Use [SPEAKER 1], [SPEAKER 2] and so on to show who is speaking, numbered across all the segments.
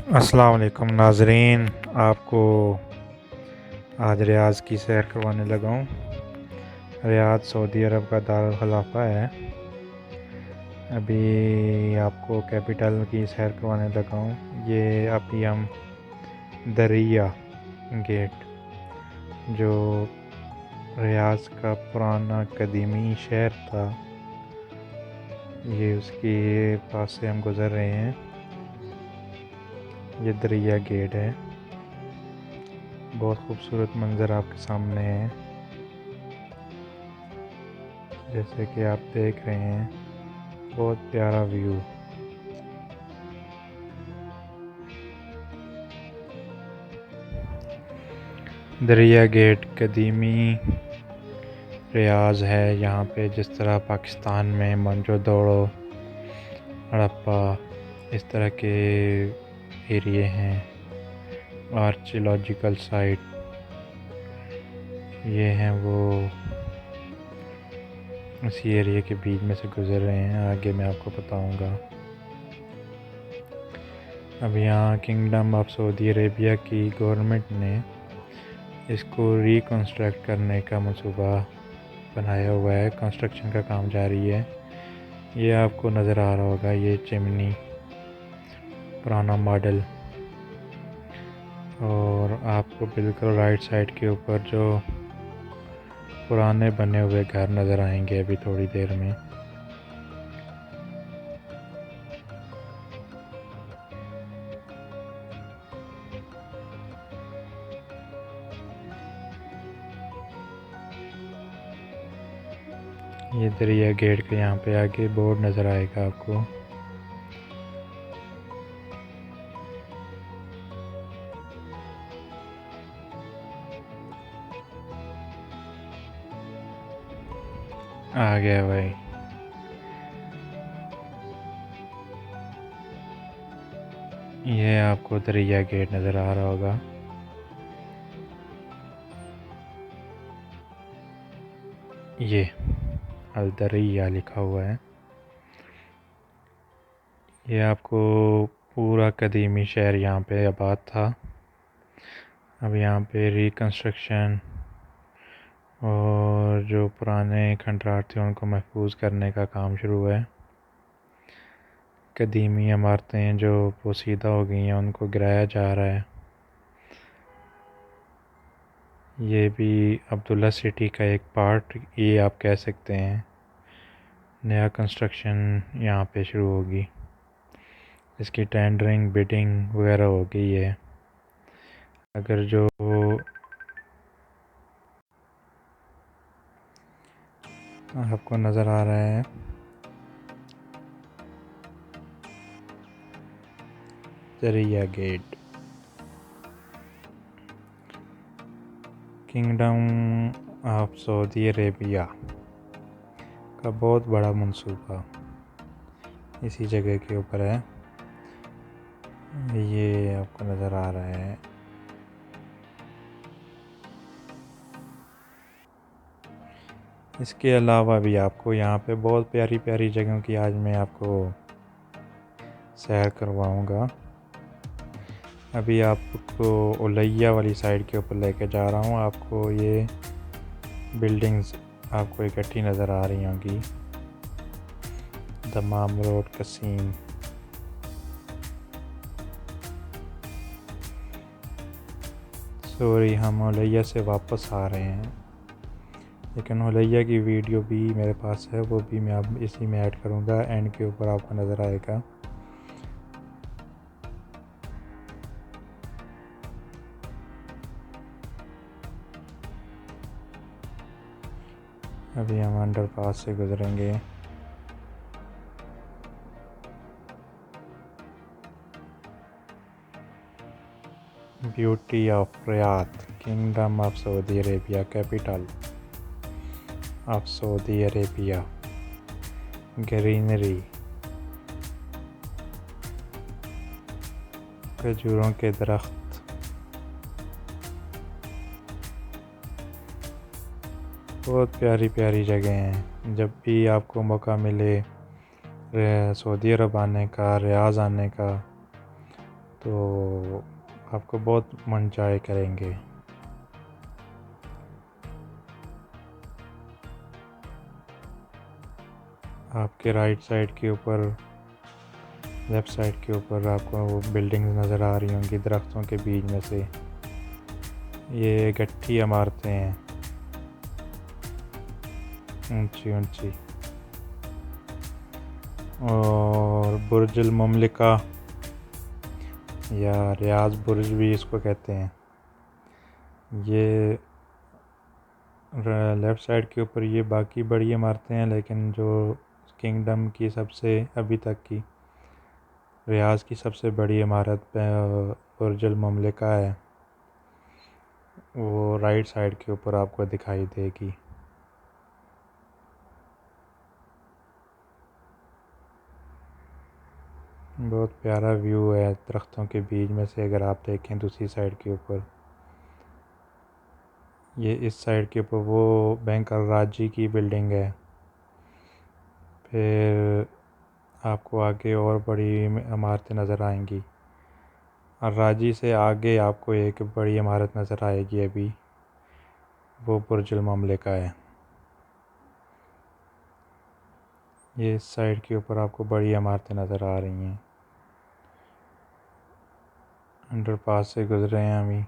[SPEAKER 1] अस्सलाम वालेकुम नाजरीन, आपको आज रियाज़ की सैर करवाने लगा हूँ। रियाज़ सऊदी अरब का दारुल खलाफा है। अभी आपको कैपिटल की सैर करवाने लगा हूँ। ये अभी हम दरिया गेट, जो रियाज़ का पुराना कदीमी शहर था, ये उसके पास से हम गुज़र रहे हैं। ये दरिया गेट है। बहुत खूबसूरत मंज़र आपके सामने है, जैसे कि आप देख रहे हैं। बहुत प्यारा व्यू। दरिया गेट कदीमी रियाज़ है। यहाँ पे जिस तरह पाकिस्तान में मोहनजोदड़ो, हड़प्पा, इस तरह के एरिए हैं, आर्कियोलॉजिकल साइट, ये हैं वो उसी एरिए के बीच में से गुज़र रहे हैं। आगे मैं आपको बताऊंगा। अब यहाँ किंगडम ऑफ सऊदी अरेबिया की गवर्नमेंट ने इसको रिकंस्ट्रक्ट करने का मंसूबा बनाया हुआ है। कंस्ट्रक्शन का काम जारी है। ये आपको नज़र आ रहा होगा, ये चिमनी पुराना मॉडल। और आपको बिल्कुल राइट साइड के ऊपर जो पुराने बने हुए घर नज़र आएंगे अभी थोड़ी देर में। ये दरिया गेट के यहाँ पे आगे बोर्ड नज़र आएगा आपको। आ गया भाई। ये आपको दरिया गेट नज़र आ रहा होगा। ये अल दरिया लिखा हुआ है। ये आपको पूरा कदीमी शहर यहाँ पे आबाद था। अब यहाँ पे रिकंस्ट्रक्शन और जो पुराने खंडरात थे उनको महफूज करने का काम शुरू है। कदीमी इमारतें जो पोसीदा हो गई हैं उनको गिराया जा रहा है। ये भी अब्दुल्ला सिटी का एक पार्ट ये आप कह सकते हैं। नया कंस्ट्रक्शन यहाँ पे शुरू होगी। इसकी टेंडरिंग बिडिंग वगैरह हो गई है। अगर जो आपको नज़र आ रहा है, Diriyah gate kingdom of Saudi Arabia का बहुत बड़ा मंसूबा इसी जगह के ऊपर है। ये आपको नज़र आ रहा है। इसके अलावा भी आपको यहाँ पे बहुत प्यारी प्यारी जगहों की आज मैं आपको सैर करवाऊँगा। अभी आपको उलैया वाली साइड के ऊपर लेके जा रहा हूँ। आपको ये बिल्डिंग्स आपको इकट्ठी नज़र आ रही होंगी। दमाम रोड, कसीम। सॉरी, हम उलैया से वापस आ रहे हैं, लेकिन उलैया की वीडियो भी मेरे पास है, वो भी मैं अब इसी में ऐड करूँगा। एंड के ऊपर आपको नज़र आएगा। अभी हम अंडरपास से गुजरेंगे। Beauty of Riyadh, kingdom of Saudi Arabia, capital of Saudi Arabia. Greenery, खजूरों के दरख्त, बहुत प्यारी प्यारी जगह हैं। जब भी आपको मौका मिले सऊदी अरब आने का, रियाज आने का, तो आपको बहुत एंजॉय करेंगे। आपके राइट साइड के ऊपर, लेफ़्ट साइड के ऊपर आपको बिल्डिंग्स नज़र आ रही होंगी दरख्तों के बीच में से। ये गट्ठी इमारतें हैं, ऊंची ऊंची। और बुर्जुल ममलिका या रियाज बुर्ज भी इसको कहते हैं। ये लेफ़्ट साइड के ऊपर ये बाकी बड़ी इमारतें हैं, लेकिन जो किंगडम की सबसे अभी तक की रियाज की सबसे बड़ी इमारत बुर्जुल ममलिका है, वो राइट साइड के ऊपर आपको दिखाई देगी। बहुत प्यारा व्यू है दरख्तों के बीच में से। अगर आप देखें दूसरी साइड के ऊपर, ये इस साइड के ऊपर वो बैंक अल राजी की बिल्डिंग है। फिर आपको आगे और बड़ी इमारतें नज़र आएंगी। अल राजी से आगे आपको एक बड़ी इमारत नज़र आएगी अभी, वो बुर्जुल ममलिका है। ये इस साइड के ऊपर आपको बड़ी इमारतें नज़र आ रही हैं। अंडरपास से गुजरे हैं अभी।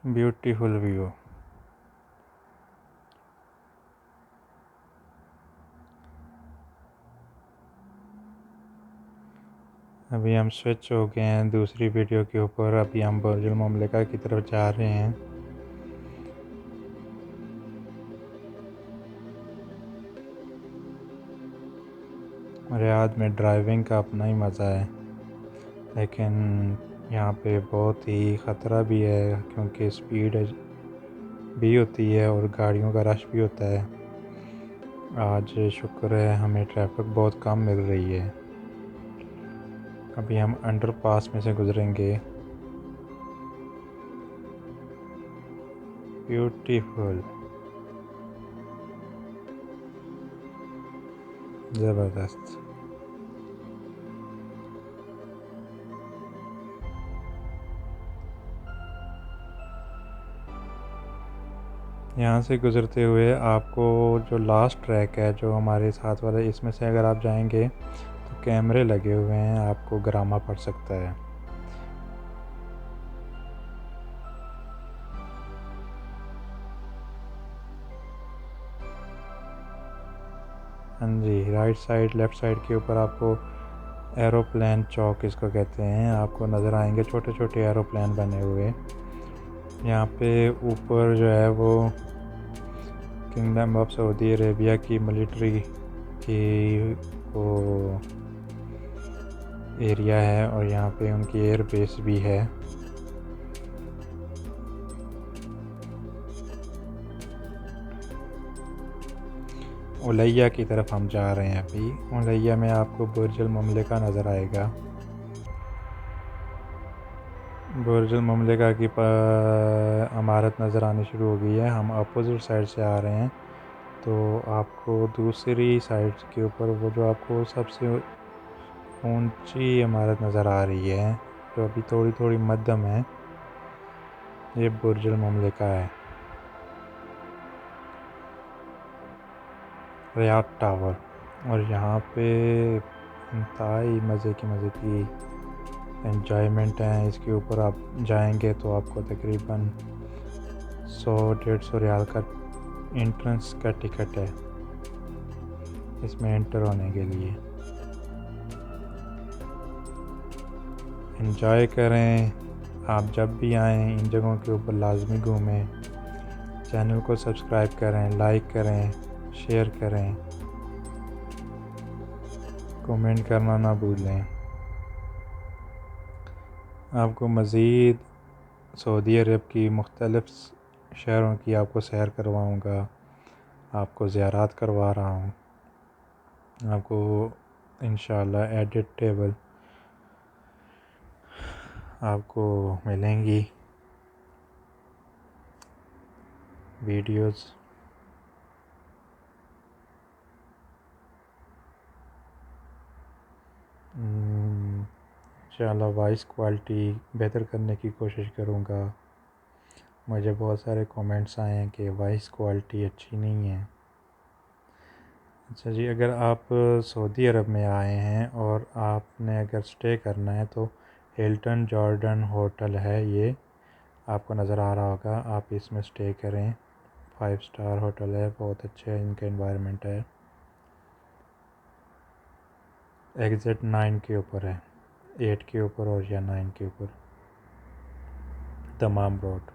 [SPEAKER 1] Beautiful view. अभी हम स्विच हो गए हैं दूसरी वीडियो के ऊपर। अभी हम बुर्जुल ममलिका की तरफ जा रहे हैं। रियाद में ड्राइविंग का अपना ही मज़ा है, लेकिन यहाँ पे बहुत ही ख़तरा भी है, क्योंकि स्पीड भी होती है और गाड़ियों का रश भी होता है। आज शुक्र है हमें ट्रैफिक बहुत कम मिल रही है। अभी हम अंडरपास में से गुजरेंगे। ब्यूटीफुल, ज़बरदस्त। यहाँ से गुज़रते हुए आपको जो लास्ट ट्रैक है जो हमारे साथ वाला, इसमें से अगर आप जाएंगे तो कैमरे लगे हुए हैं, आपको गिराना पड़ सकता है। हाँ जी, राइट साइड लेफ़्ट साइड के ऊपर आपको एरोप्लेन चौक इसको कहते हैं, आपको नज़र आएंगे छोटे छोटे एरोप्लेन बने हुए। यहाँ पे ऊपर जो है वो किंगडम ऑफ सऊदी अरेबिया की मिलिट्री की वो एरिया है, और यहाँ पे उनकी एयर बेस भी है। उलैया की तरफ हम जा रहे हैं अभी। उलैया में आपको बुर्जुल ममलिका नज़र आएगा। बुर्जुल ममलिका की इमारत नज़र आनी शुरू हो गई है। हम अपोजिट साइड से आ रहे हैं, तो आपको दूसरी साइड के ऊपर वो जो आपको सबसे ऊंची इमारत नज़र आ रही है, जो अभी थोड़ी थोड़ी मध्यम है, ये बुर्जुल ममलिका है, रियाद टावर। और यहाँ पे इंतहाई मज़े की एंजॉयमेंट है। इसके ऊपर आप जाएंगे तो आपको तकरीबन 100-150 रियाल का एंट्रेंस का टिकट है इसमें एंटर होने के लिए। एंजॉय करें। आप जब भी आएँ इन जगहों के ऊपर लाजमी घूमें। चैनल को सब्सक्राइब करें, लाइक करें, शेयर करें, कमेंट करना ना भूलें। आपको मज़ीद सऊदी अरब की मुख्तलिफ़ शहरों की आपको सैर करवाऊँगा, आपको ज़ियारत करवा रहा हूँ। आपको इंशाल्लाह एडिटेबल आपको मिलेंगी वीडियोस। इंशाल्लाह वॉइस क्वालिटी बेहतर करने की कोशिश करूँगा। मुझे बहुत सारे कमेंट्स आए हैं कि वॉइस क्वालिटी अच्छी नहीं है। अच्छा जी, अगर आप सऊदी अरब में आए हैं और आपने अगर स्टे करना है तो हिल्टन जॉर्डन होटल है, ये आपको नज़र आ रहा होगा, आप इसमें स्टे करें। 5 स्टार होटल है, बहुत अच्छा इनका एनवायरनमेंट है। एग्ज़िट 9 के ऊपर है, 8 के ऊपर और या 9 के ऊपर, तमाम रोड।